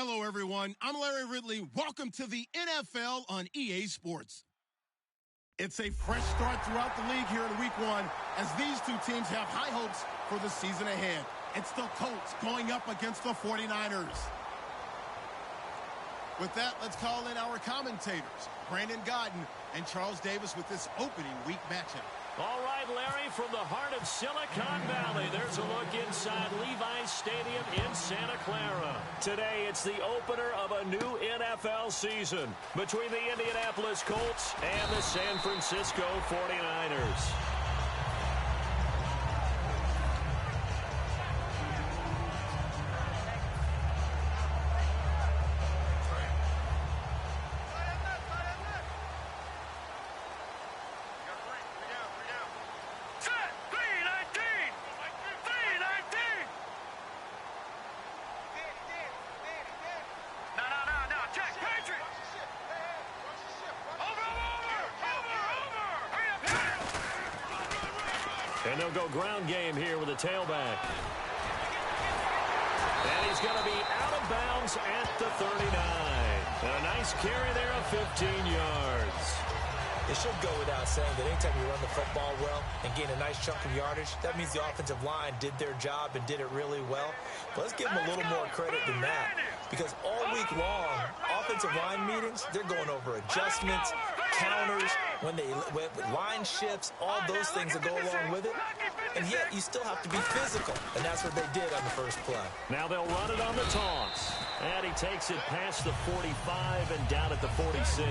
Hello, everyone. I'm Larry Ridley. Welcome to the NFL on EA Sports. It's a fresh start throughout the league here in Week 1 as these two teams have high hopes for the season ahead. It's the Colts going up against the 49ers. With that, let's call in our commentators, Brandon Godden and Charles Davis, with this opening week matchup. All right, Larry, from the heart of Silicon Valley, there's a look inside Levi's Stadium in Santa Clara. Today, it's the opener of a new NFL season between the Indianapolis Colts and the San Francisco 49ers. And they'll go ground game here with a tailback. And he's going to be out of bounds at the 39. And a nice carry there of 15 yards. It should go without saying that anytime you run the football well and gain a nice chunk of yardage, that means the offensive line did their job and did it really well. But let's give them a little more credit than that, because all week long, offensive line meetings, they're going over adjustments, counters, when line shifts, all those things that go along with it. And yet, you still have to be physical, and that's what they did on the first play. Now they'll run it on the toss. And he takes it past the 45 and down at the 46.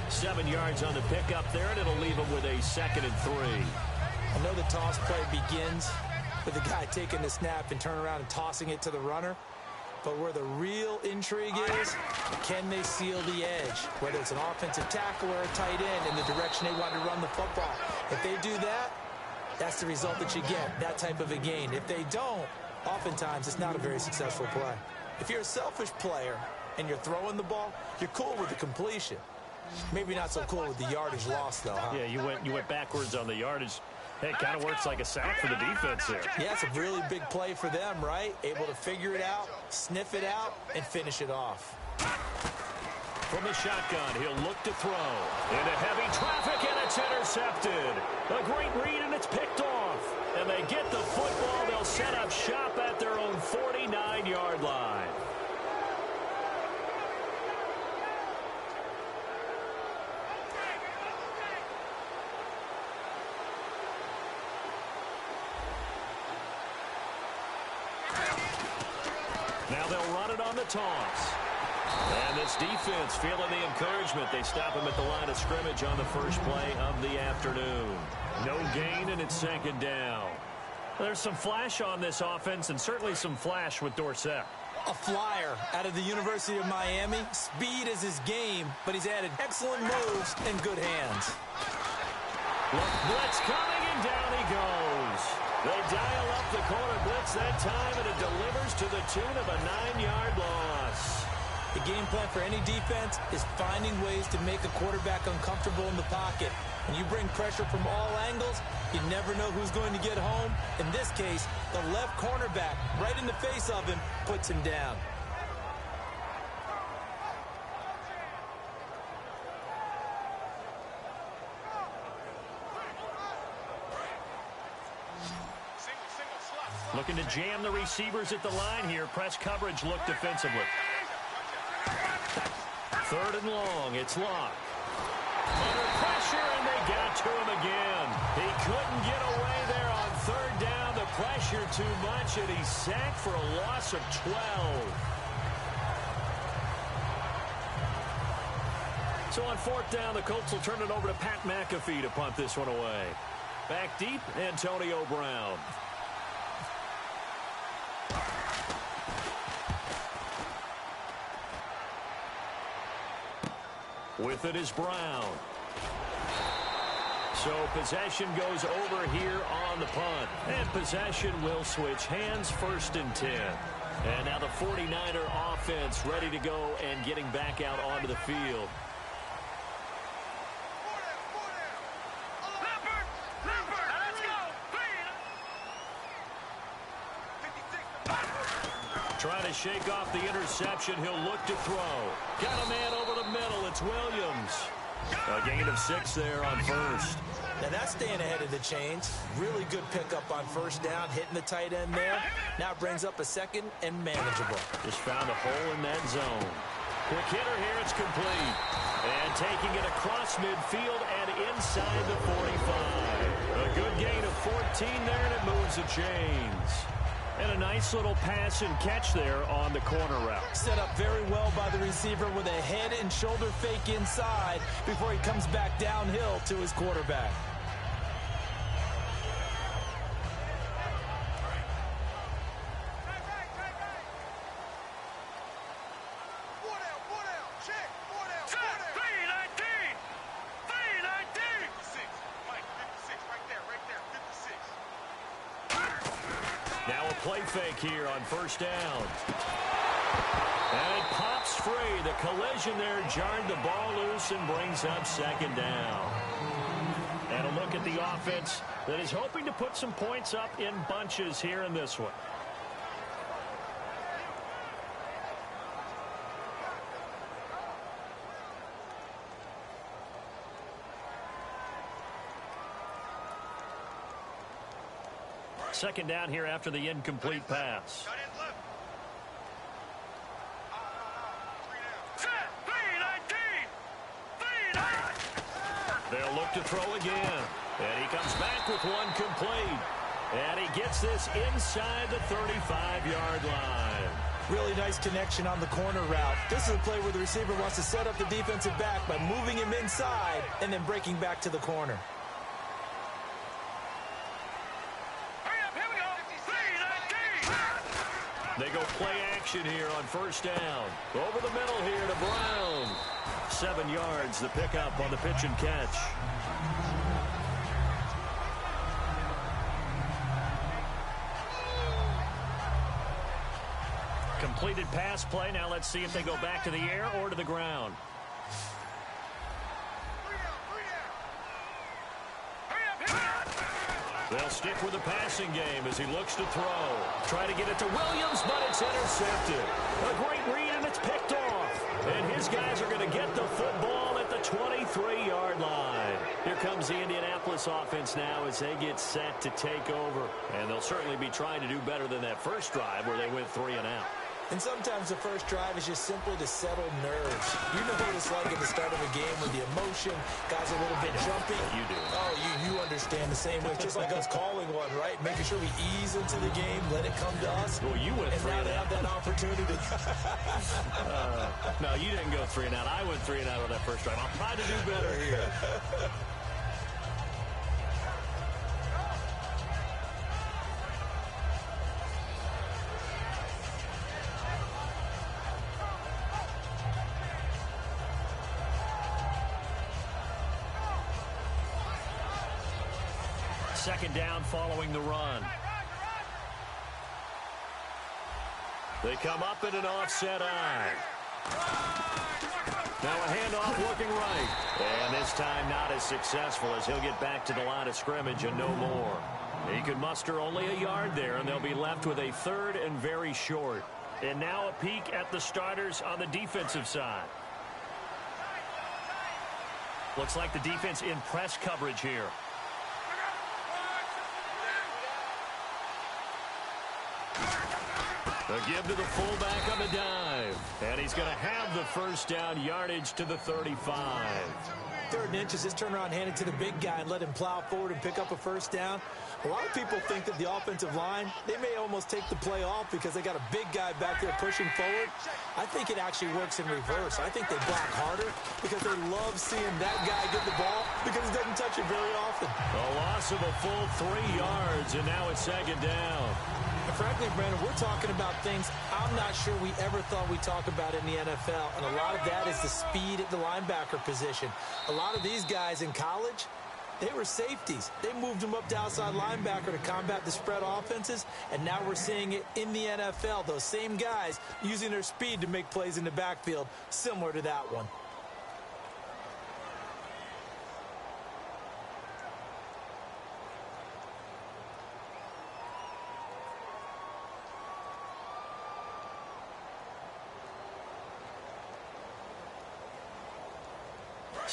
7 yards on the pickup there, and it'll leave him with a 2nd and 3. I know the toss play begins with the guy taking the snap and turning around and tossing it to the runner. But where the real intrigue is, can they seal the edge? Whether it's an offensive tackle or a tight end in the direction they want to run the football. If they do that, that's the result that you get, that type of a gain. If they don't, oftentimes it's not a very successful play. If you're a selfish player and you're throwing the ball, you're cool with the completion. Maybe not so cool with the yardage loss, though, huh? Yeah, you went backwards on the yardage. It kind of works like a sack for the defense there. Yeah, it's a really big play for them, right? Able to figure it out, sniff it out, and finish it off. From the shotgun, he'll look to throw. Into heavy traffic, and it's intercepted. A great read, and it's picked off. And they get the football. They'll set up shop at their own 49-yard line. Now they'll run it on the toss. And this defense feeling the encouragement. They stop him at the line of scrimmage on the first play of the afternoon. No gain, and it's 2nd down. There's some flash on this offense, and certainly some flash with Dorsett. A flyer out of the University of Miami. Speed is his game, but he's added excellent moves and good hands. Look, blitz coming, and down he goes. They dial up the corner blitz that time, and it delivers to the tune of a 9-yard loss. The game plan for any defense is finding ways to make a quarterback uncomfortable in the pocket. When you bring pressure from all angles, you never know who's going to get home. In this case, the left cornerback, right in the face of him, puts him down. Looking to jam the receivers at the line here. Press coverage look defensively. 3rd and long. It's Locke. Under pressure, and they got to him again. He couldn't get away there on 3rd down. The pressure too much, and he's sacked for a loss of 12. So on 4th down, the Colts will turn it over to Pat McAfee to punt this one away. Back deep, Antonio Brown. With it is Brown. So possession goes over here on the punt. And possession will switch hands, 1st and 10. And now the 49er offense ready to go and getting back out onto the field. Trying to shake off the interception. He'll look to throw. Got a man over the middle. It's Williams. A gain of 6 there on first. Now that's staying ahead of the chains. Really good pickup on first down, hitting the tight end there. Now it brings up a second and manageable. Just found a hole in that zone. Quick hitter here. It's complete. And taking it across midfield and inside the 45. A good gain of 14 there, and it moves the chains. And a nice little pass and catch there on the corner route. Set up very well by the receiver with a head and shoulder fake inside before he comes back downhill to his quarterback. Now a play fake here on first down. And it pops free. The collision there jarred the ball loose and brings up second down. And a look at the offense that is hoping to put some points up in bunches here in this one. Second down here after the incomplete pass. They'll look to throw again. And he comes back with one complete. And he gets this inside the 35-yard line. Really nice connection on the corner route. This is a play where the receiver wants to set up the defensive back by moving him inside and then breaking back to the corner. They go play action here on first down. Over the middle here to Brown. 7 yards, the pickup on the pitch and catch. Completed pass play. Now let's see if they go back to the air or to the ground. They'll stick with the passing game as he looks to throw. Try to get it to Williams, but it's intercepted. A great read, and it's picked off. And his guys are going to get the football at the 23-yard line. Here comes the Indianapolis offense now as they get set to take over. And they'll certainly be trying to do better than that first drive where they went 3 and out. And sometimes the first drive is just simply to settle nerves. You know what it's like at the start of a game with the emotion, guys a little bit jumpy. You do. Oh, you understand the same way. Just like us calling one, right? Making sure we ease into the game, let it come to us. Well, you went 3 and now and they out. have that opportunity. No, you didn't go 3 and out. I went 3 and out on that first drive. I'll try to do better here. Second down following the run. They come up in an offset eye. Now a handoff looking right. And this time not as successful as he'll get back to the line of scrimmage and no more. He could muster only a yard there, and they'll be left with a third and very short. And now a peek at the starters on the defensive side. Looks like the defense in press coverage here. A give to the fullback on the dive. And he's going to have the first down yardage to the 35. 3rd and inches, just turn around, hand it to the big guy and let him plow forward and pick up a first down. A lot of people think that the offensive line, they may almost take the play off because they got a big guy back there pushing forward. I think it actually works in reverse. I think they block harder because they love seeing that guy get the ball because he doesn't touch it very often. A loss of a full 3 yards, and now it's second down. And frankly, Brandon, we're talking about things I'm not sure we ever thought we'd talk about in the NFL, and a lot of that is the speed at the linebacker position. A lot of these guys in college, they were safeties. They moved them up to outside linebacker to combat the spread offenses, and now we're seeing it in the NFL. Those same guys using their speed to make plays in the backfield, similar to that one.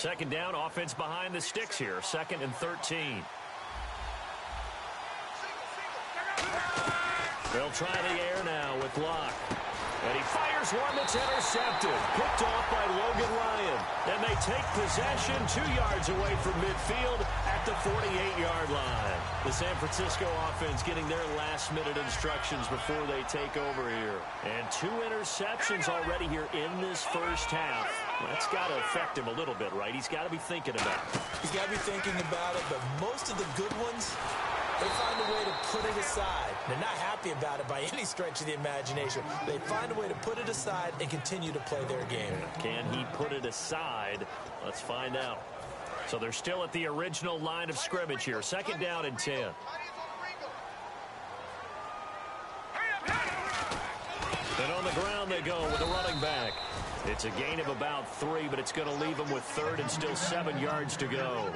second down, offense behind the sticks here. 2nd and 13. They'll try the air now with Locke. And he fires one that's intercepted. Picked off by Logan Ryan. And they take possession 2 yards away from midfield at the 48-yard line. The San Francisco offense getting their last-minute instructions before they take over here. And 2 interceptions already here in this first half. Well, that's got to affect him a little bit, right? He's got to be thinking about it. He's got to be thinking about it, but most of the good ones, they find a way to put it aside. They're not happy about it by any stretch of the imagination. They find a way to put it aside and continue to play their game. Can he put it aside? Let's find out. So they're still at the original line of scrimmage here. 2nd down and 10. And on the ground they go with a running back. It's a gain of about 3, but it's going to leave them with 3rd and still 7 yards to go.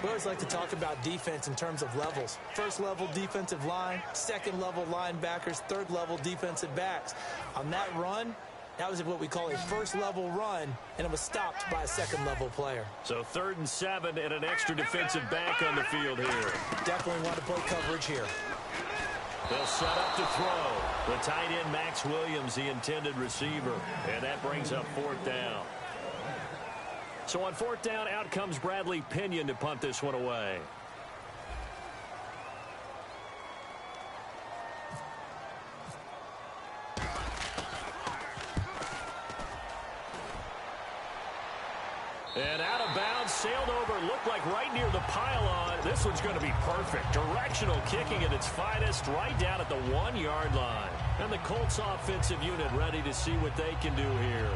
We always like to talk about defense in terms of levels. 1st level defensive line, 2nd level linebackers, 3rd level defensive backs. On that run, that was what we call a 1st level run, and it was stopped by a 2nd level player. So 3rd and 7 and an extra defensive back on the field here. Definitely want to play coverage here. They'll set up to throw. The tight end, Max Williams, the intended receiver. And that brings up 4th down. So on 4th down, out comes Bradley Pinion to punt this one away. And out of bounds, sailed over, looked like right near the pylon. This one's going to be perfect. Directional kicking at its finest, right down at the 1-yard line. And the Colts offensive unit ready to see what they can do here.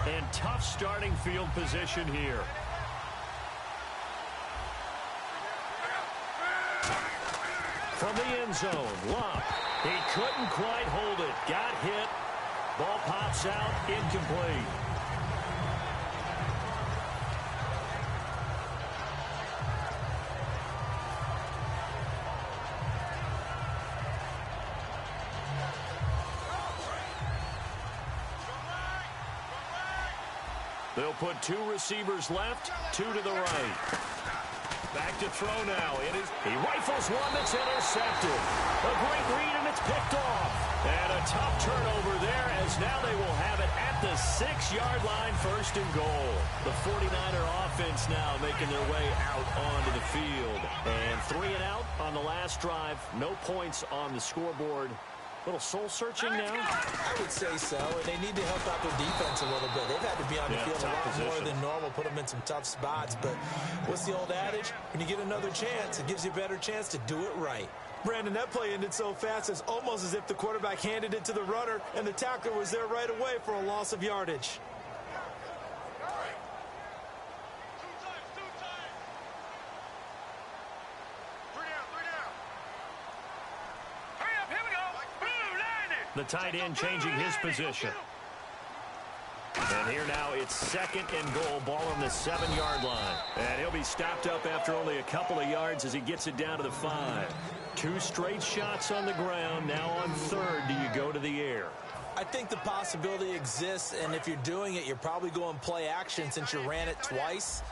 And tough starting field position here. From the end zone, Locke. He couldn't quite hold it. Got hit. Ball pops out, incomplete. They'll put 2 receivers left, 2 to the right. Back to throw now. He rifles one that's intercepted. A great read, and it's picked off. And a tough turnover there, as now they will have it at the 6-yard line, 1st and goal. The 49er offense now making their way out onto the field. And 3 and out on the last drive. No points on the scoreboard. Little soul-searching now? I would say so, and they need to help out their defense a little bit. They've had to be on the field a lot more than normal, put them in some tough spots. But what's the old adage? When you get another chance, it gives you a better chance to do it right. Brandon, that play ended so fast, it's almost as if the quarterback handed it to the runner, and the tackler was there right away for a loss of yardage. The tight end changing his position. And here now it's 2nd and goal, ball on the 7-yard line. And he'll be stopped up after only a couple of yards as he gets it down to the 5. 2 straight shots on the ground. Now on 3rd, do you go to the air? I think the possibility exists, and if you're doing it, you're probably going play action since you ran it twice.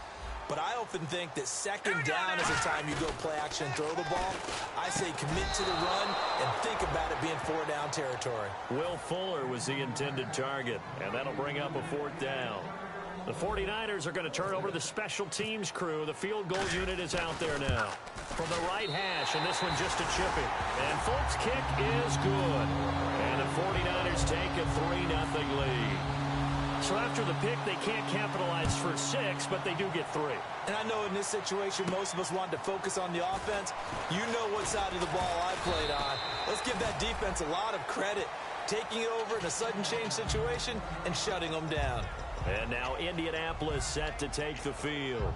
But I often think that 2nd down is the time you go play action and throw the ball. I say commit to the run and think about it being 4-down territory. Will Fuller was the intended target, and that'll bring up a 4th down. The 49ers are going to turn over to the special teams crew. The field goal unit is out there now. From the right hash, and this one just a chipping. And Folk's kick is good. And the 49ers take a 3-0 lead. So after the pick, they can't capitalize for 6, but they do get 3. And I know in this situation, most of us wanted to focus on the offense. You know what side of the ball I played on. Let's give that defense a lot of credit. Taking it over in a sudden change situation and shutting them down. And now Indianapolis set to take the field.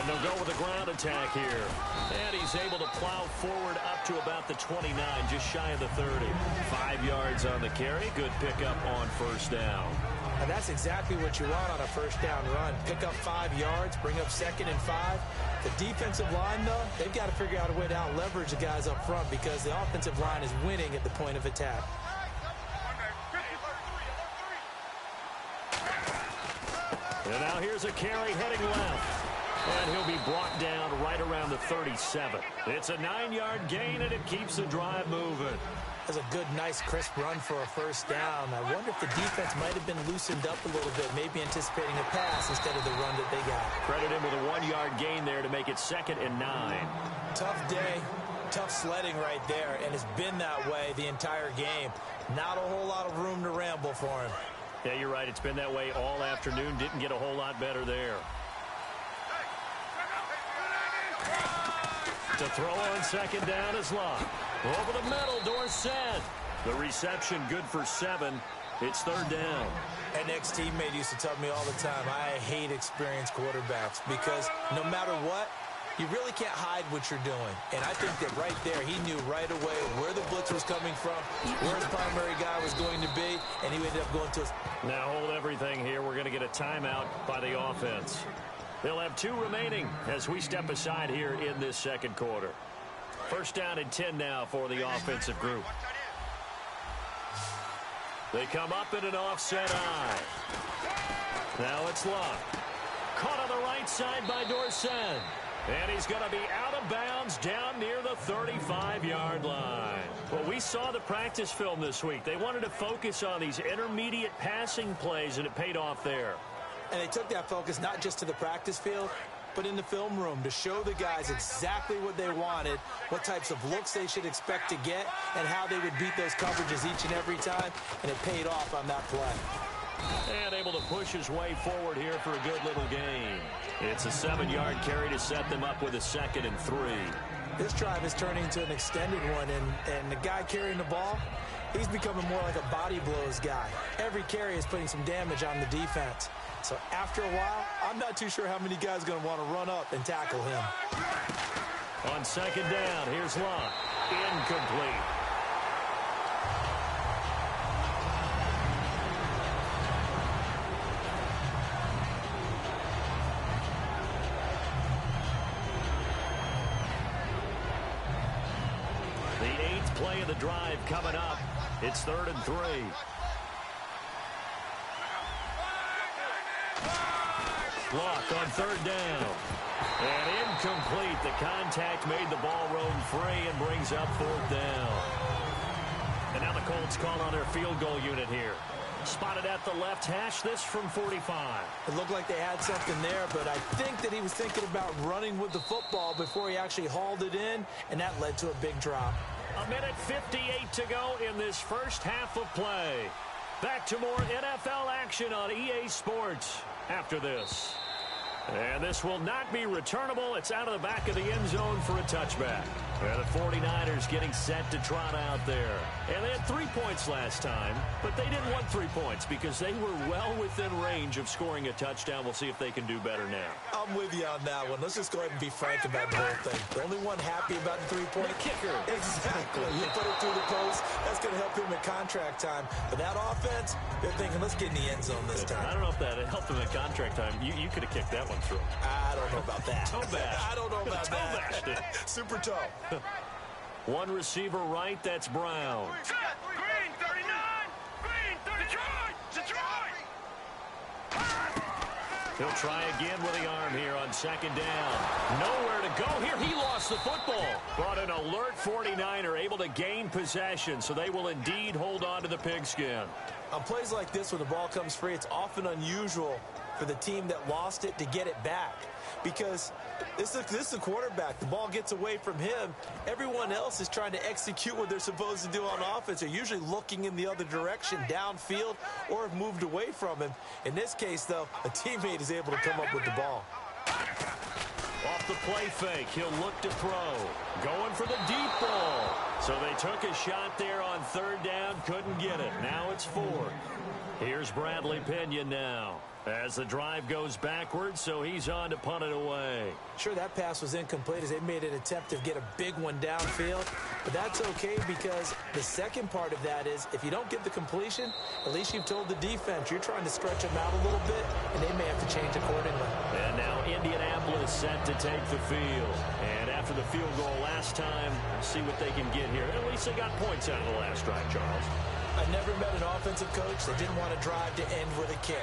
And they'll go with a ground attack here. And he's able to plow forward up to about the 29, just shy of the 30. 5 yards on the carry. Good pickup on first down. And that's exactly what you want on a first down run. Pick up 5 yards, bring up 2nd and 5. The defensive line, though, they've got to figure out a way to out-leverage the guys up front because the offensive line is winning at the point of attack. And now here's a carry heading left. And he'll be brought down right around the 37. It's a 9-yard gain, and it keeps the drive moving. That's a good, nice, crisp run for a first down. I wonder if the defense might have been loosened up a little bit, maybe anticipating a pass instead of the run that they got. Credit him with a 1-yard gain there to make it 2nd and 9. Tough day, tough sledding right there, and it's been that way the entire game. Not a whole lot of room to ramble for him. Yeah, you're right. It's been that way all afternoon. Didn't get a whole lot better there. To throw on 2nd down is Locke. Over the middle, Dorsett. The reception good for 7. It's 3rd down. An ex-teammate used to tell me all the time, I hate experienced quarterbacks because no matter what, you really can't hide what you're doing. And I think that right there, he knew right away where the blitz was coming from, where his primary guy was going to be, and he ended up going to us. Now hold everything here. We're going to get a timeout by the offense. They'll have 2 remaining as we step aside here in this 2nd quarter. First down and 10 now for the offensive group. They come up in an offset eye. Now it's Locke. Caught on the right side by Dorsett. And he's going to be out of bounds down near the 35-yard line. Well, we saw the practice film this week. They wanted to focus on these intermediate passing plays, and it paid off there. And they took that focus not just to the practice field, but in the film room to show the guys exactly what they wanted, what types of looks they should expect to get, and how they would beat those coverages each and every time, and it paid off on that play. And able to push his way forward here for a good little gain. It's a 7-yard carry to set them up with a 2nd and 3. This drive is turning into an extended one, and the guy carrying the ball, he's becoming more like a body blows guy. Every carry is putting some damage on the defense. So after a while, I'm not too sure how many guys are going to want to run up and tackle him. On 2nd down, here's Locke. Incomplete. The 8th play of the drive coming up. It's 3rd and 3. Locke on 3rd down. And incomplete. The contact made the ball roam free and brings up 4th down. And now the Colts call on their field goal unit here. Spotted at the left hash, this from 45. It looked like they had something there, but I think that he was thinking about running with the football before he actually hauled it in, and that led to a big drop. 1:58 to go in this first half of play. Back to more NFL action on EA Sports after this. And this will not be returnable. It's out of the back of the end zone for a touchback. And the 49ers getting set to trot out there. And they had 3 points last time, but they didn't want 3 points because they were well within range of scoring a touchdown. We'll see if they can do better now. I'm with you on that one. Let's just go ahead and be frank about the whole thing. The only one happy about the 3-point kicker. Exactly. You put it through the post. That's going to help him at contract time. But that offense, they're thinking, let's get in the end zone this time. I don't know if that helped him at contract time. You could have kicked that one through. I don't know about that. Toe bash. I don't know about that. Toe bashed it. Super toe. One receiver right, that's Brown. Green, 39! Green, 33! Detroit! He'll try again with the arm here on 2nd down. Nowhere to go here. He lost the football. But an alert 49er able to gain possession, so they will indeed hold on to the pigskin. On plays like this, when the ball comes free, it's often unusual for the team that lost it to get it back. Because this is the quarterback. The ball gets away from him. Everyone else is trying to execute what they're supposed to do on offense. They're usually looking in the other direction, downfield, or have moved away from him. In this case, though, a teammate is able to come up with the ball. Off the play fake, he'll look to throw. Going for the deep ball. So they took a shot there on third down, couldn't get it. Now it's fourth. Here's Bradley Pinion now as the drive goes backwards, so he's on to punt it away. Sure, that pass was incomplete as they made an attempt to get a big one downfield, but that's okay because the second part of that is if you don't get the completion, at least you've told the defense you're trying to stretch them out a little bit, and they may have to change accordingly. And now Indianapolis set to take the field. And after the field goal last time, see what they can get here. At least they got points out of the last drive, Charles. I've never met an offensive coach that didn't want to drive to end with a kick.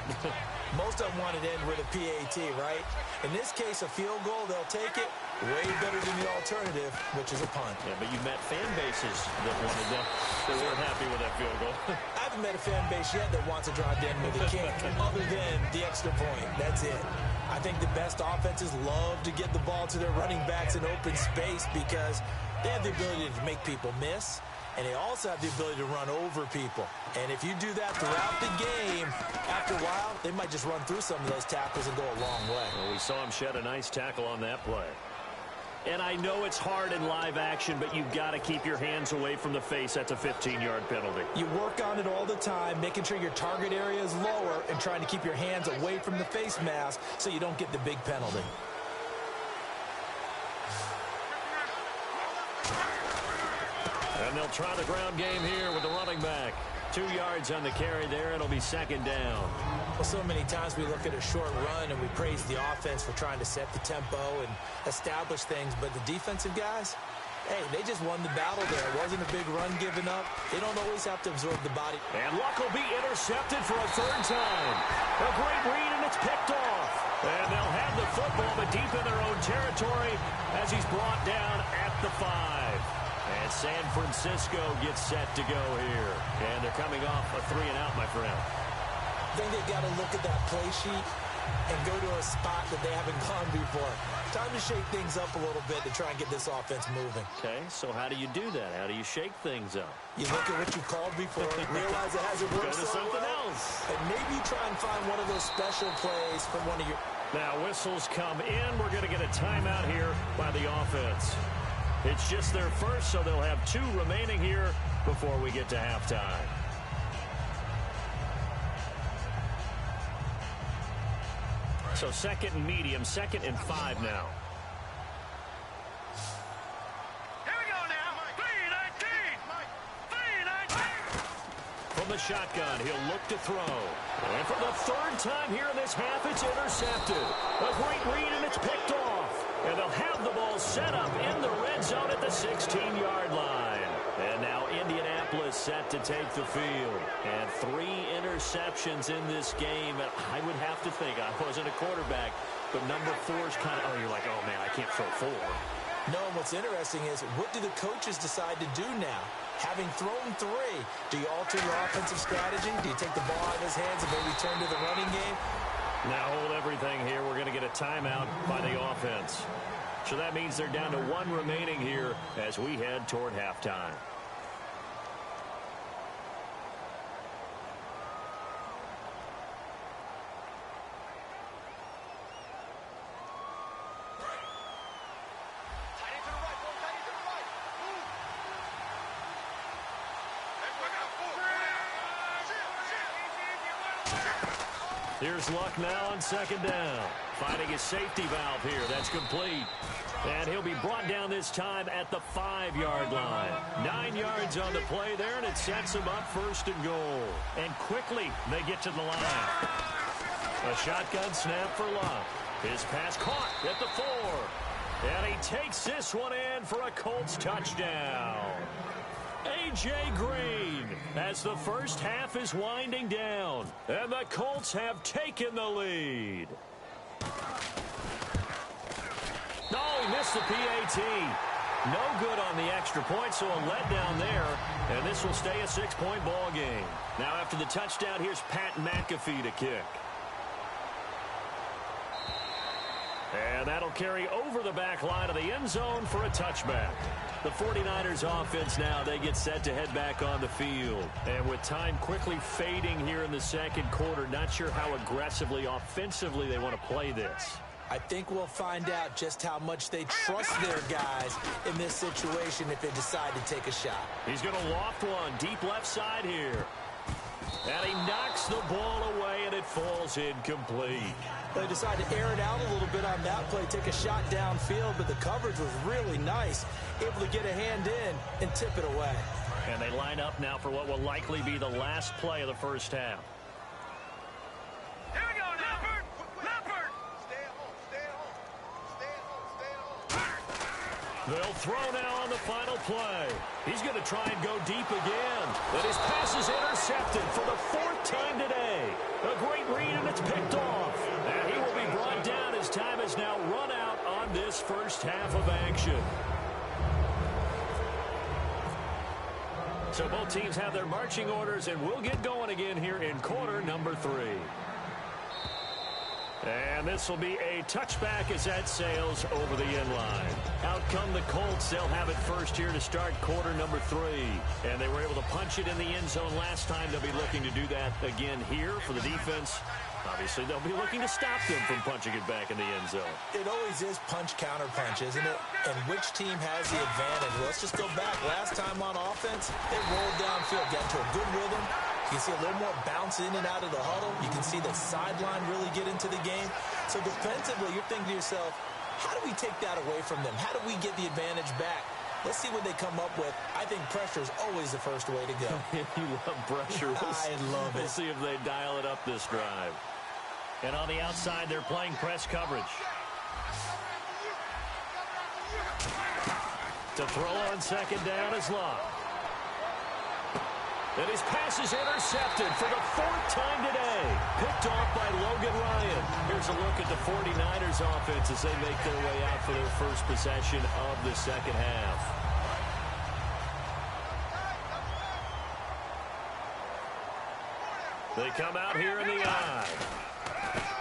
Most of them wanted to end with a PAT, right? In this case, a field goal, they'll take it. Way better than the alternative, which is a punt. Yeah, but you met fan bases that wanted that. They weren't happy with that field goal. I haven't met a fan base yet that wants to drive to end with a kick, other than the extra point. That's it. I think the best offenses love to get the ball to their running backs in open space because they have the ability to make people miss. And they also have the ability to run over people. And if you do that throughout the game, after a while, they might just run through some of those tackles and go a long way. Well, we saw him shed a nice tackle on that play. And I know it's hard in live action, but you've got to keep your hands away from the face. That's a 15-yard penalty. You work on it all the time, making sure your target area is lower and trying to keep your hands away from the face mask so you don't get the big penalty. And they'll try the ground game here with the running back. 2 yards on the carry there. It'll be second down. Well, so many times we look at a short run and we praise the offense for trying to set the tempo and establish things. But the defensive guys, hey, they just won the battle there. It wasn't a big run given up. They don't always have to absorb the body. And Luck will be intercepted for a third time. A great read, and it's picked off. And they'll have the football, but deep in their own territory as he's brought down at the 5. And San Francisco gets set to go here. And they're coming off a 3-and-out, my friend. I think they've got to look at that play sheet and go to a spot that they haven't gone before. Time to shake things up a little bit to try and get this offense moving. Okay, so how do you do that? How do you shake things up? You look at what you called before, realize it hasn't worked Go to so something well, else. and maybe you try and find one of those special plays from one of your... Now whistles come in. We're going to get a timeout here by the offense. It's just their first, so they'll have 2 remaining here before we get to halftime. So second and medium, 2nd and 5 now. Here we go now. 3-19. 3-19. From the shotgun, he'll look to throw. And for the 3rd time here in this half, it's intercepted. A great read, and it's picked off. And they'll have the ball set up in the red zone at the 16-yard line. And now Indianapolis set to take the field. And 3 interceptions in this game. And I would have to think, I wasn't a quarterback, but number 4 is kind of, oh, you're like, oh, man, I can't throw 4. No, and what's interesting is, what do the coaches decide to do now? Having thrown 3, do you alter your offensive strategy? Do you take the ball out of his hands and maybe turn to the running game? Now hold everything here. We're going to get a timeout by the offense. So that means they're down to 1 remaining here as we head toward halftime. Here's Luck now on 2nd down. Finding his safety valve here. That's complete. And he'll be brought down this time at the 5-yard line. 9 yards on the play there, and it sets him up 1st and goal. And quickly, they get to the line. A shotgun snap for Luck. His pass caught at the 4. And he takes this one in for a Colts touchdown. A.J. Green as the first half is winding down. And the Colts have taken the lead. No, he missed the PAT. No good on the extra point, so a letdown there. And this will stay a 6-point ball game. Now after the touchdown, here's Pat McAfee to kick. And that'll carry over the back line of the end zone for a touchback. The 49ers offense now, they get set to head back on the field. And with time quickly fading here in the 2nd quarter, not sure how aggressively, offensively they want to play this. I think we'll find out just how much they trust their guys in this situation if they decide to take a shot. He's going to loft one deep left side here. And he knocks the ball away, and it falls incomplete. They decided to air it out a little bit on that play, take a shot downfield, but the coverage was really nice, able to get a hand in and tip it away. And they line up now for what will likely be the last play of the first half. Here we go, Leopard! Leopard! Stay at home, stay at home. Stay at home, stay at home. They'll throw now on the final play. He's going to try and go deep again. But his pass is intercepted for the 4th time today. A great read, and it's picked off. And he will be brought down as time has now run out on this first half of action. So both teams have their marching orders, and we'll get going again here in quarter number 3. And this will be a touchback as that sails over the end line. Out come the Colts. They'll have it first here to start quarter number 3. And they were able to punch it in the end zone last time. They'll be looking to do that again here for the defense. Obviously, they'll be looking to stop them from punching it back in the end zone. It always is punch-counter-punch, isn't it? And which team has the advantage? Well, let's just go back. Last time on offense, they rolled downfield, got into a good rhythm. You can see a little more bounce in and out of the huddle. You can see the sideline really get into the game. So defensively, you're thinking to yourself, how do we take that away from them? How do we get the advantage back? Let's see what they come up with. I think pressure is always the first way to go. You love pressure. I love it. We'll see if they dial it up this drive. And on the outside, they're playing press coverage. To throw on second down is Locke. And his pass is intercepted for the 4th time today. Picked off by Logan Ryan. Here's a look at the 49ers offense as they make their way out for their first possession of the second half. They come out here in the eye.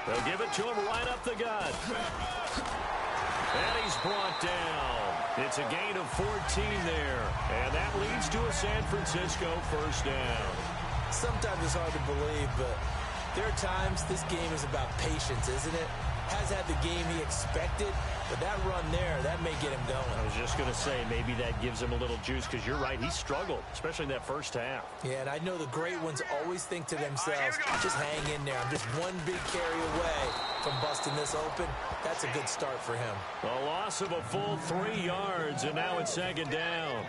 They'll give it to him right up the gut. And he's brought down. It's a gain of 14 there. And that leads to a San Francisco first down. Sometimes it's hard to believe, but there are times this game is about patience, isn't it? Has had the game he expected, but that run there, that may get him going. I was just going to say, maybe that gives him a little juice, because you're right, he struggled, especially in that first half. Yeah, and I know the great ones always think to themselves, just hang in there. I'm just one big carry away from busting this open. That's a good start for him. A loss of a full 3 yards, and now it's second down.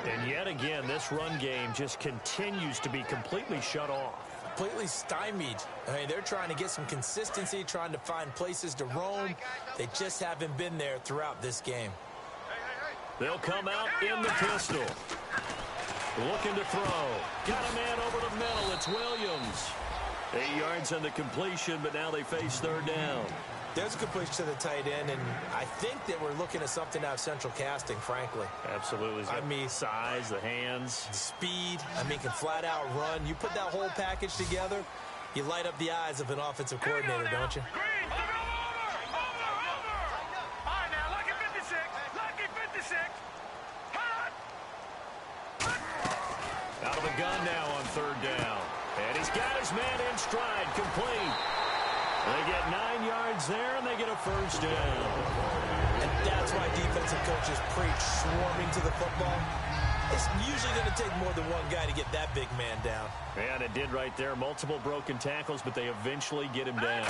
And yet again, this run game just continues to be completely shut off. Completely stymied. I mean, they're trying to get some consistency, trying to find places to roam. They just haven't been there throughout this game. They'll come out in the pistol. Looking to throw. Got a man over the middle. It's Williams. 8 yards on the completion, but now they face third down. There's a completion to the tight end, and I think that we're looking at something out of central casting, frankly. Absolutely. I mean, size, the hands. Speed. I mean, can flat out run. You put that whole package together, you light up the eyes of an offensive coordinator, don't you? Green, over! All right, now, lucky 56. Lucky 56. Hot! Out of the gun now on third down. And he's got his man in stride, complete. They get 9 yards there, and they get a first down. And that's why defensive coaches preach swarming to the football. It's usually going to take more than one guy to get that big man down. And it did right there. Multiple broken tackles, but they eventually get him down.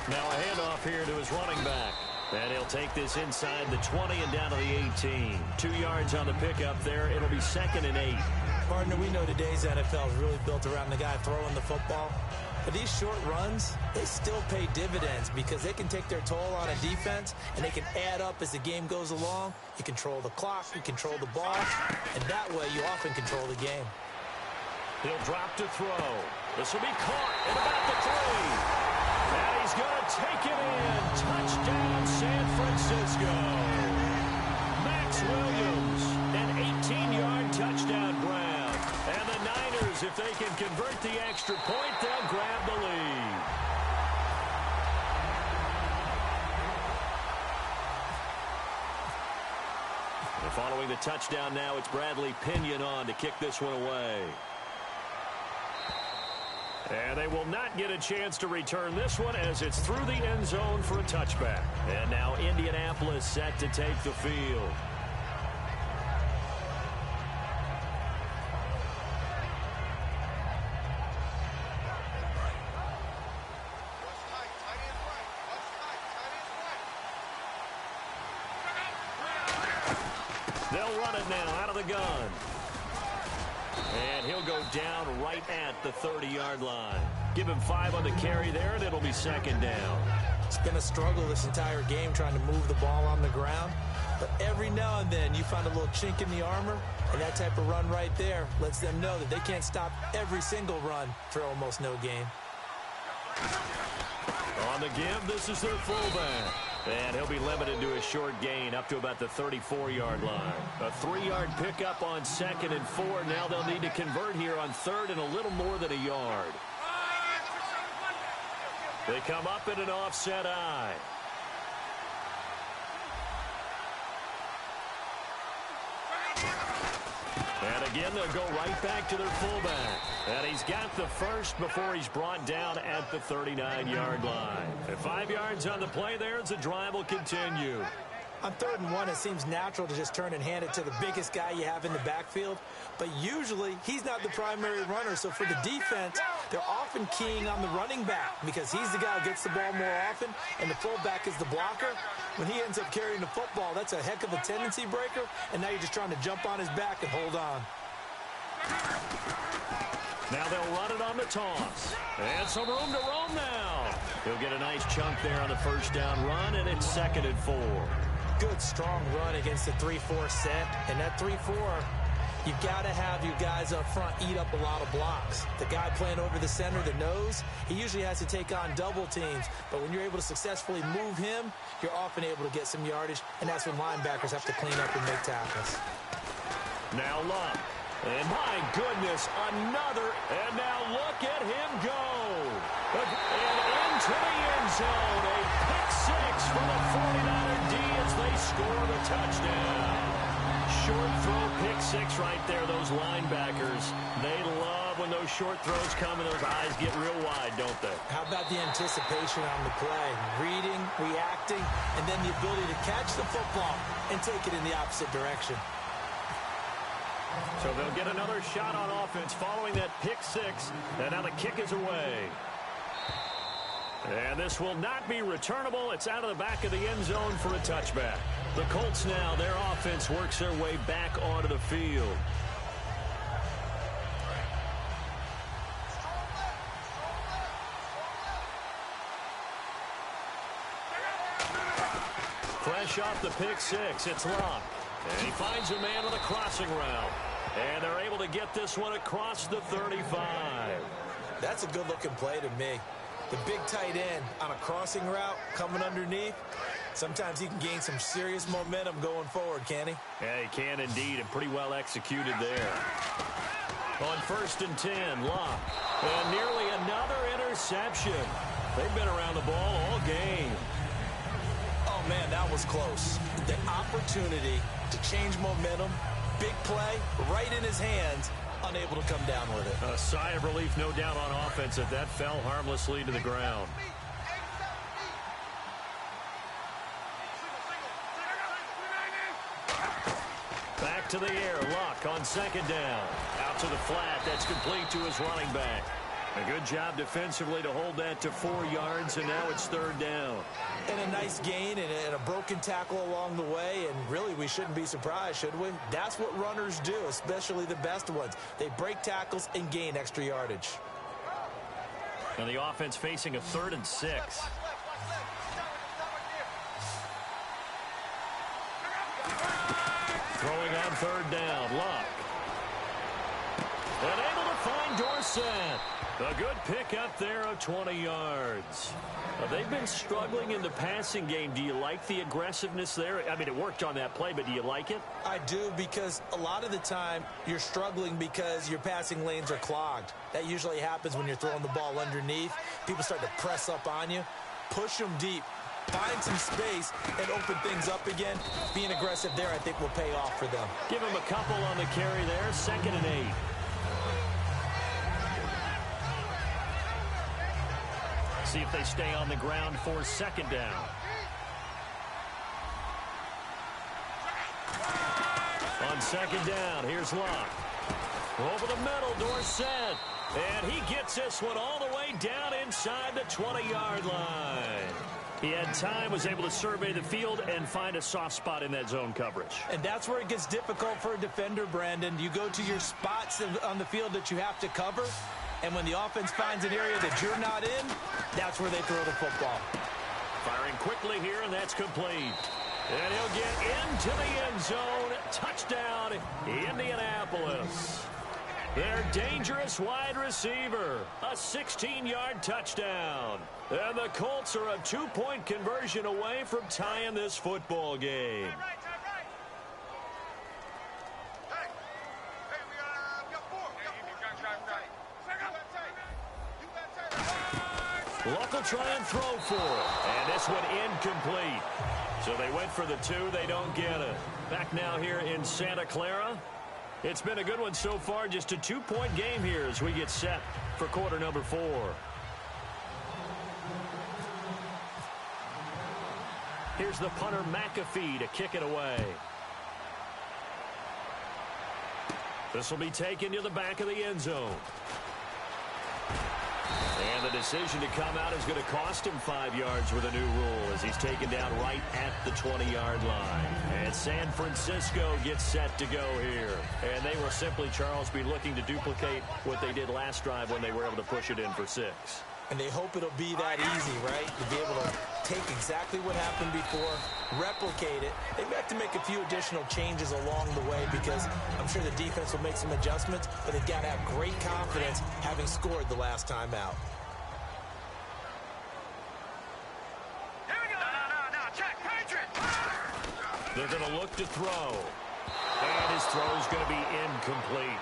Now a handoff here to his running back. And he'll take this inside the 20 and down to the 18. 2 yards on the pickup there. It'll be 2nd and 8. Partner, we know today's NFL is really built around the guy throwing the football. But these short runs, they still pay dividends because they can take their toll on a defense, and they can add up as the game goes along. You control the clock, you control the ball, and that way you often control the game. He'll drop to throw. This will be caught at about the 3. And he's going to take it in. Touchdown, San Francisco. Max Williams, an 18-yard touchdown grab. And the Niners, if they can convert the extra point, they'll grab the lead. And following the touchdown now, it's Bradley Pinion on to kick this one away. And they will not get a chance to return this one as it's through the end zone for a touchback. And now Indianapolis set to take the field. They'll run it now out of the gun. And he'll go down right at the 30-yard line. Give him 5 on the carry there, and it'll be second down. It's been a struggle this entire game trying to move the ball on the ground. But every now and then you find a little chink in the armor, and that type of run right there lets them know that they can't stop every single run for almost no gain. On the give, this is their fullback. And he'll be limited to a short gain up to about the 34-yard line. A 3-yard pickup on 2nd and 4. Now they'll need to convert here on 3rd and a little more than a yard. They come up in an offset eye. And again, they'll go right back to their fullback. And he's got the first before he's brought down at the 39-yard line. And 5 yards on the play there as the drive will continue. On 3rd and 1, it seems natural to just turn and hand it to the biggest guy you have in the backfield. But usually, he's not the primary runner. So for the defense, they're often keying on the running back because he's the guy who gets the ball more often, and the fullback is the blocker. When he ends up carrying the football, that's a heck of a tendency breaker, and now you're just trying to jump on his back and hold on. Now they'll run it on the toss. And some room to roam now. He'll get a nice chunk there on the first down run, and it's 2nd and 4. Good, strong run against the 3-4 set. And that 3-4, you've got to have your guys up front eat up a lot of blocks. The guy playing over the center, the nose, he usually has to take on double teams. But when you're able to successfully move him, you're often able to get some yardage, and that's when linebackers have to clean up and make tackles. Now Luck. And my goodness, another. And now look at him go. And into the end zone. A pick 6 for the 49er D as they score the touchdown. Short throw, pick 6 right there. Those linebackers, they love when those short throws come and those eyes get real wide, don't they? How about the anticipation on the play? Reading, reacting, and then the ability to catch the football and take it in the opposite direction. So they'll get another shot on offense following that pick 6, and now the kick is away. And this will not be returnable. It's out of the back of the end zone for a touchback. The Colts now, their offense works their way back onto the field. Fresh off the pick 6, it's Luck. And he finds a man on a crossing route. And they're able to get this one across the 35. That's a good-looking play to me. The big tight end on a crossing route coming underneath. Sometimes he can gain some serious momentum going forward, can he? Yeah, he can indeed, and pretty well executed there. On 1st and 10, Luck. And nearly another interception. They've been around the ball all game. Oh, man, that was close. The opportunity to change momentum, big play, right in his hands, unable to come down with it. A sigh of relief, no doubt, on offense that that fell harmlessly to the ground. Back to the air, Luck on 2nd down. Out to the flat, that's complete to his running back. A good job defensively to hold that to 4 yards, and now it's 3rd down. And a nice gain and a broken tackle along the way, and really we shouldn't be surprised, should we? That's what runners do, especially the best ones. They break tackles and gain extra yardage. And the offense facing a 3rd and 6. Throwing on 3rd down, Luck. And able to find Dorsett. A good pick up there of 20 yards. They've been struggling in the passing game. Do you like the aggressiveness there? I mean, it worked on that play, but do you like it? I do, because a lot of the time you're struggling because your passing lanes are clogged. That usually happens when you're throwing the ball underneath. People start to press up on you. Push them deep. Find some space and open things up again. Being aggressive there, I think, will pay off for them. Give him a couple on the carry there. 2nd and 8. See if they stay on the ground for second down. On second down, here's Luck. Over the middle, Dorsett. And he gets this one all the way down inside the 20-yard line. He had time, was able to survey the field and find a soft spot in that zone coverage. And that's where it gets difficult for a defender, Brandon. You go to your spots on the field that you have to cover, and when the offense finds an area that you're not in, that's where they throw the football. Firing quickly here, and that's complete. And he'll get into the end zone. Touchdown, Indianapolis. Their dangerous wide receiver. A 16-yard touchdown. And the Colts are a 2-point conversion away from tying this football game. Luck will try and throw for it. And this one incomplete. So they went for the 2. They don't get it. Back now here in Santa Clara. It's been a good one so far. Just a 2-point game here as we get set for quarter number 4. Here's the punter McAfee to kick it away. This will be taken to the back of the end zone. And the decision to come out is going to cost him 5 yards with a new rule as he's taken down right at the 20-yard line. And San Francisco gets set to go here. And they will simply, Charles, be looking to duplicate what they did last drive when they were able to push it in for 6. And they hope it'll be that easy, right? To be able to take exactly what happened before, replicate it. They may have to make a few additional changes along the way because I'm sure the defense will make some adjustments, but they've got to have great confidence having scored the last time out. Here we go. No. Check. Patriot. They're going to look to throw. And his throw is going to be incomplete.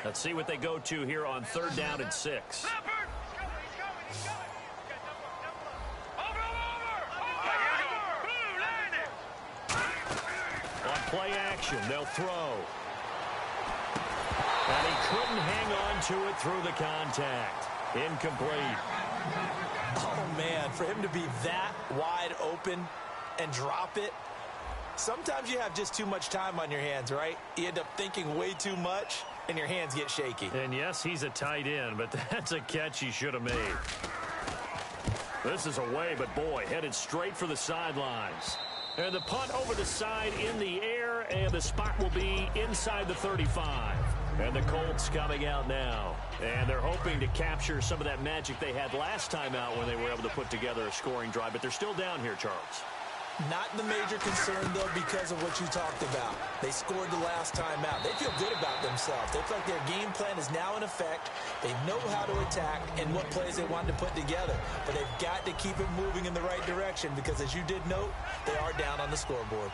Let's see what they go to here on 3rd down and 6. He's going. Over. On play action, they'll throw. And he couldn't hang on to it through the contact. Incomplete. Oh, man, for him to be that wide open and drop it, sometimes you have just too much time on your hands, right? You end up thinking way too much, and your hands get shaky. And yes, he's a tight end, but that's a catch he should have made. This is away, but boy, headed straight for the sidelines. And the punt over the side in the air, and the spot will be inside the 35. And the Colts coming out now. And they're hoping to capture some of that magic they had last time out when they were able to put together a scoring drive. But they're still down here, Charles. Not the major concern, though, because of what you talked about. They scored the last time out. They feel good about themselves. They feel like their game plan is now in effect. They know how to attack and what plays they wanted to put together. But they've got to keep it moving in the right direction because, as you did note, they are down on the scoreboard.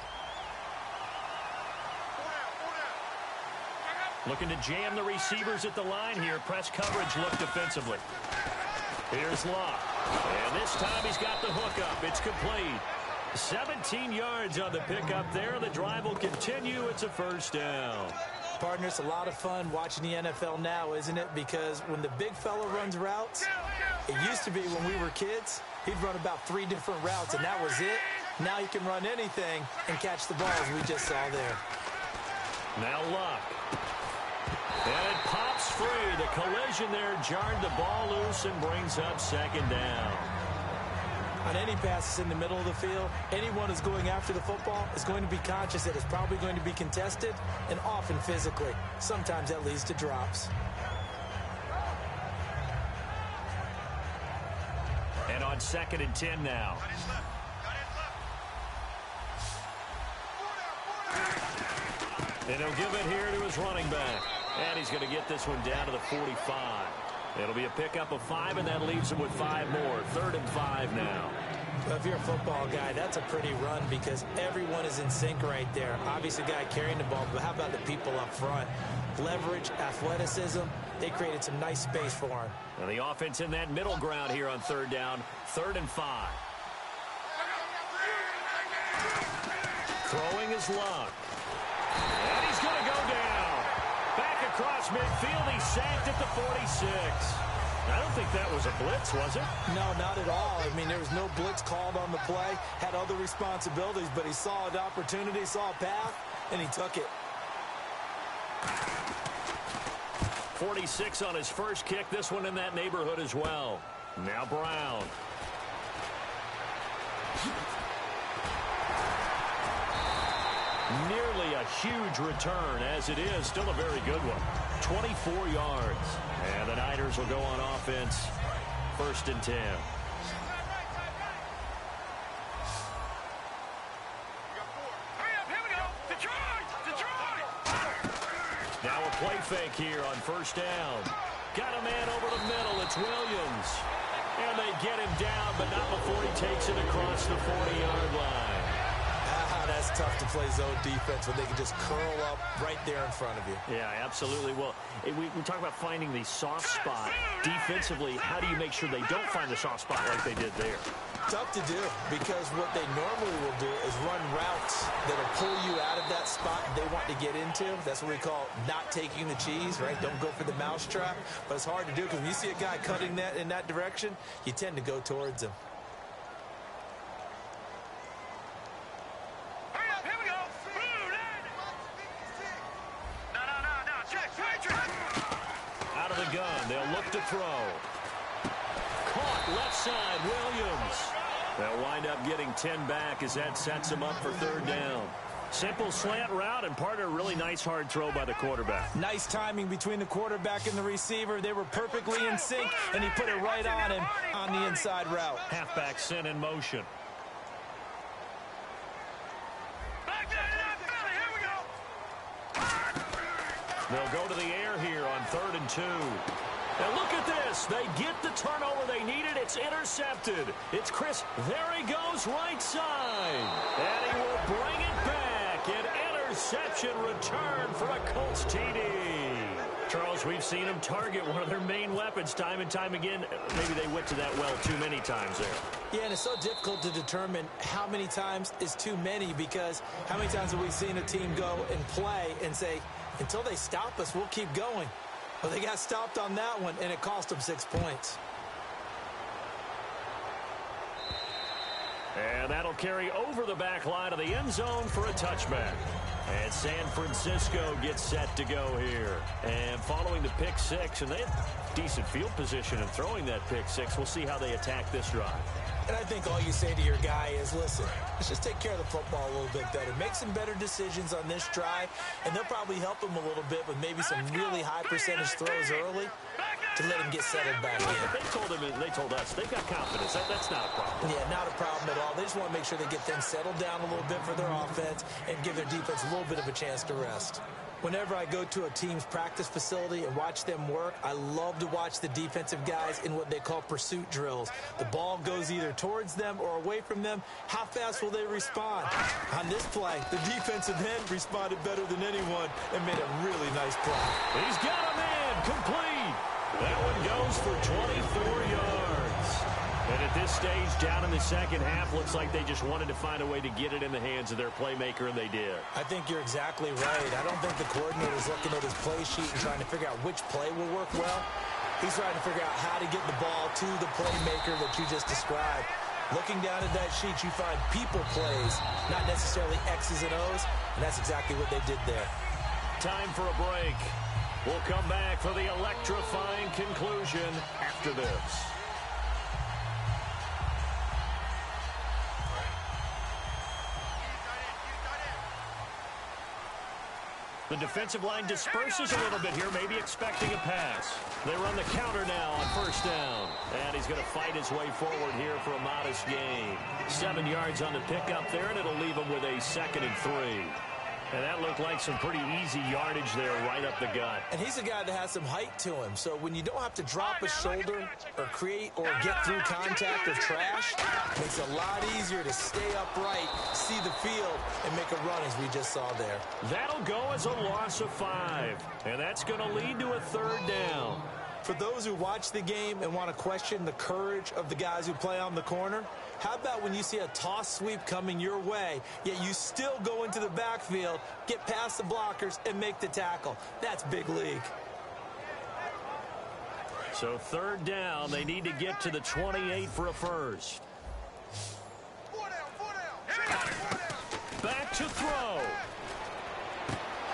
Looking to jam the receivers at the line here. Press coverage look defensively. Here's Luck. And this time he's got the hook up. It's complete. 17 yards on the pickup there. The drive will continue. It's a 1st down. Partner, it's a lot of fun watching the NFL now, isn't it? Because when the big fella runs routes, it used to be when we were kids, he'd run about 3 different routes, and that was it. Now he can run anything and catch the balls we just saw there. Now Luck. And it pops free. The collision there jarred the ball loose and brings up 2nd down. On any passes in the middle of the field, anyone who's going after the football is going to be conscious that it's probably going to be contested and often physically. Sometimes that leads to drops. And on 2nd and 10 now. And he'll give it here to his running back. And he's going to get this one down to the 45. It'll be a pickup of 5, and that leaves him with 5 more. 3rd and 5 now. Well, if you're a football guy, that's a pretty run because everyone is in sync right there. Obviously, the guy carrying the ball, but how about the people up front? Leverage, athleticism, they created some nice space for him. And the offense in that middle ground here on 3rd down. 3rd and 5. Throwing his luck. And he's going to go down. Back across midfield. He's sacked at the 46. I don't think that was a blitz, was it? No, not at all. I mean, there was no blitz called on the play. Had other responsibilities, but he saw an opportunity, saw a path, and he took it. 46 on his first kick. This one in that neighborhood as well. Now Brown. Nearly a huge return, as it is. Still a very good one. 24 yards. And the Niners will go on offense. 1st and 10. Now a play fake here on 1st down. Got a man over the middle. It's Williams. And they get him down, but not before he takes it across the 40-yard line. That's tough to play zone defense when they can just curl up right there in front of you. Yeah, absolutely. Well, we talk about finding the soft spot. Defensively, how do you make sure they don't find the soft spot like they did there? Tough to do, because what they normally will do is run routes that will pull you out of that spot they want to get into. That's what we call not taking the cheese, right? Don't go for the mousetrap. But it's hard to do because when you see a guy cutting that in that direction, you tend to go towards him. Out of the gun, they'll look to throw. Caught left side, Williams. They'll wind up getting 10 back as that sets them up for 3rd down. Simple slant route and part of a really nice hard throw by the quarterback. Nice timing between the quarterback and the receiver. They were perfectly in sync, and he put it right on him on the inside route. Halfback sent in motion. They'll go to the air here on 3rd and 2. And look at this. They get the turnover they needed. It's intercepted. It's Chris. There he goes, right side. And he will bring it back. An interception return for a Colts TD. Charles, we've seen them target one of their main weapons time and time again. Maybe they went to that well too many times there. Yeah, and it's so difficult to determine how many times is too many, because how many times have we seen a team go and play and say, until they stop us, we'll keep going. Well, they got stopped on that one, and it cost them 6 points. And that'll carry over the back line of the end zone for a touchback. And San Francisco gets set to go here. And following the pick six, and they have decent field position in throwing that pick six. We'll see how they attack this drive. And I think all you say to your guy is, listen, let's just take care of the football a little bit better. Make some better decisions on this drive, and they'll probably help him a little bit with maybe some really high percentage throws early to let him get settled back in. They told us they've got confidence. That's not a problem. Yeah, not a problem at all. They just want to make sure they get things settled down a little bit for their offense and give their defense a little bit of a chance to rest. Whenever I go to a team's practice facility and watch them work, I love to watch the defensive guys in what they call pursuit drills. The ball goes either towards them or away from them. How fast will they respond? On this play, the defensive end responded better than anyone and made a really nice play. He's got a man complete. That one goes for 24 yards. And at this stage, down in the second half, looks like they just wanted to find a way to get it in the hands of their playmaker, and they did. I think you're exactly right. I don't think the coordinator's looking at his play sheet and trying to figure out which play will work well. He's trying to figure out how to get the ball to the playmaker that you just described. Looking down at that sheet, you find people plays, not necessarily X's and O's, and that's exactly what they did there. Time for a break. We'll come back for the electrifying conclusion after this. The defensive line disperses a little bit here, maybe expecting a pass. They run the counter now on first down. And he's going to fight his way forward here for a modest gain. 7 yards on the pickup there, and it'll leave him with a 2nd and 3. And that looked like some pretty easy yardage there right up the gut. And he's a guy that has some height to him. So when you don't have to drop a shoulder or create or get through contact or trash, it makes it a lot easier to stay upright, see the field, and make a run as we just saw there. That'll go as a loss of 5. And that's going to lead to a 3rd down. For those who watch the game and want to question the courage of the guys who play on the corner, how about when you see a toss sweep coming your way, yet you still go into the backfield, get past the blockers, and make the tackle? That's big league. So third down, they need to get to the 28 for a first. Back to throw.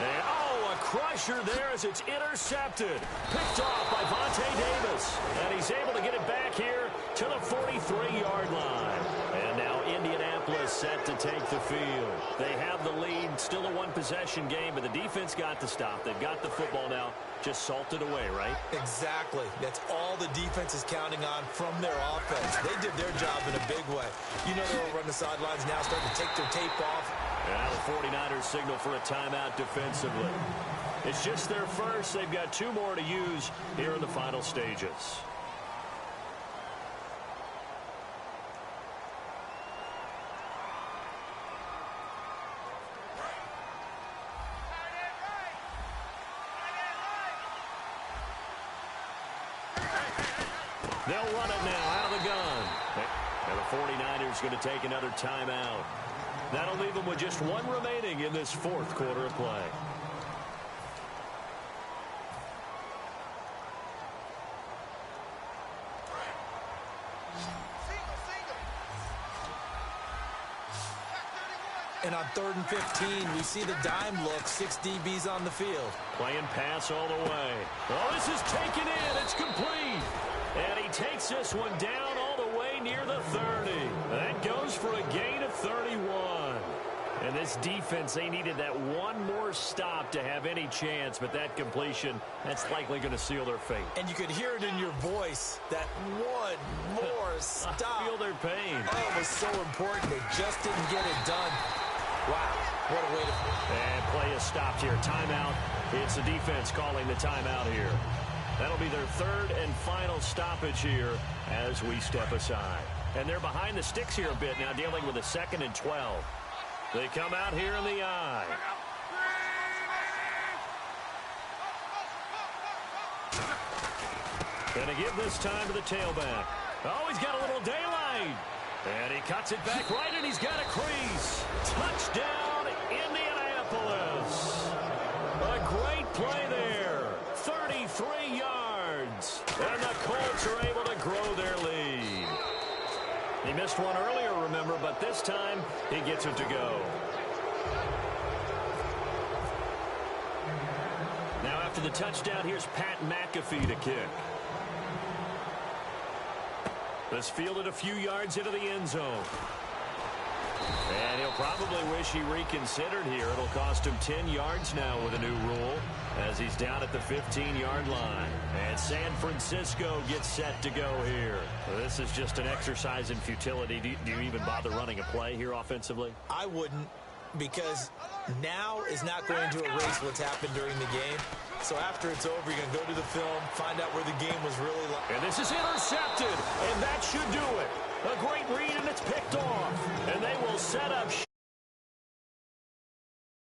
And, a crusher there as it's intercepted. Picked off by Vontae Davis. And he's able to get it back here to the 43-yard line. And now Indianapolis set to take the field. They have the lead. Still a one-possession game, but the defense got the stop. They've got the football now. Just salted away, right? Exactly. That's all the defense is counting on from their offense. They did their job in a big way. You know they're over on the sidelines now, starting to take their tape off. Now the 49ers signal for a timeout defensively. It's just their first. They've got 2 more to use here in the final stages. They'll run it now out of the gun. And the 49ers going to take another timeout. That'll leave them with just 1 remaining in this 4th quarter of play. And on 3rd and 15, we see the dime look, 6 DBs on the field. Playing pass all the way. Oh, this is taken in. It's complete. And he takes this one down all the way near the 30. That goes for a gain of 31. And this defense, they needed that one more stop to have any chance, but that completion, that's likely going to seal their fate. And you could hear it in your voice, that one more stop. I feel their pain. Oh, it was so important. They just didn't get it done. Wow, what a way to... And play is stopped here. Timeout. It's the defense calling the timeout here. That'll be their 3rd and final stoppage here as we step aside. And they're behind the sticks here a bit now, dealing with a 2nd and 12. They come out here in the eye. Gonna give this time to the tailback. Oh, he's got a little daylight. And he cuts it back right, and he's got a crease. Touchdown, Indianapolis. A great play there. 33 yards. And the Colts are able to grow their lead. He missed one earlier, remember, but this time he gets it to go. Now after the touchdown, here's Pat McAfee to kick. This fielded a few yards into the end zone. And he'll probably wish he reconsidered here. It'll cost him 10 yards now with a new rule as he's down at the 15-yard line. And San Francisco gets set to go here. This is just an exercise in futility. Do you even bother running a play here offensively? I wouldn't, because now is not going to erase what's happened during the game. So after it's over, you're going to go to the film, find out where the game was really like. And this is intercepted, and that should do it. A great read, and it's picked off. And they will set up